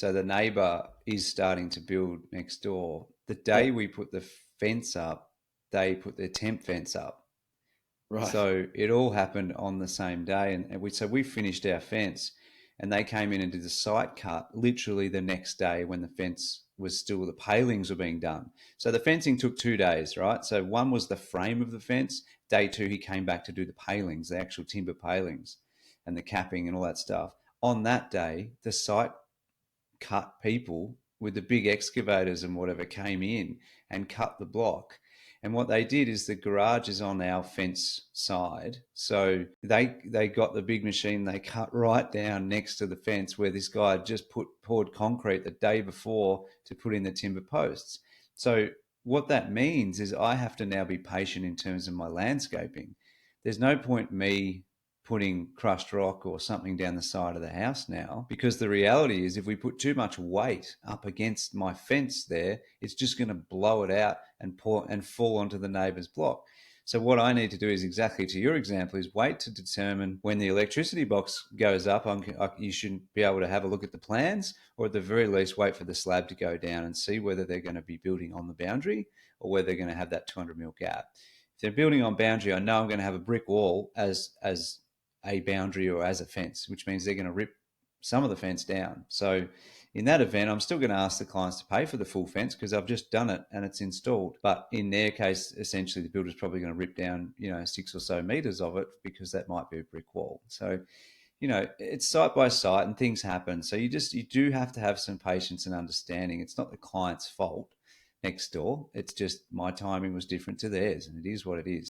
So the neighbour is starting to build next door. The Yeah. day we put the fence up, they put their temp fence up. Right. So it all happened on the same day, and we finished our fence, and they came in and did the site cut literally the next day when the fence was still the palings were being done. So the fencing took 2 days, right? So one was the frame of the fence. Day two, he came back to do the palings, the actual timber palings, and the capping and all that stuff. On that day, the site cut people with the big excavators and whatever came in and cut the block. And what they did is the garage is on our fence side. So they got the big machine, they cut right down next to the fence where this guy had just poured concrete the day before to put in the timber posts. So what that means is I have to now be patient in terms of my landscaping. There's no point me putting crushed rock or something down the side of the house now, because the reality is if we put too much weight up against my fence there, it's just going to blow it out and pour and fall onto the neighbor's block. So what I need to do is exactly to your example is wait to determine when the electricity box goes up. You should be able to have a look at the plans, or at the very least wait for the slab to go down and see whether they're going to be building on the boundary or whether they're going to have that 200 mil gap. If they're building on boundary, I know I'm going to have a brick wall as a boundary or as a fence, which means they're going to rip some of the fence down. So in that event, I'm still going to ask the clients to pay for the full fence because I've just done it and it's installed. But in their case, essentially, the builder's probably going to rip down, 6 or so meters of it because that might be a brick wall. So, it's site by site and things happen. So you do have to have some patience and understanding. It's not the client's fault next door. It's just my timing was different to theirs, and it is what it is.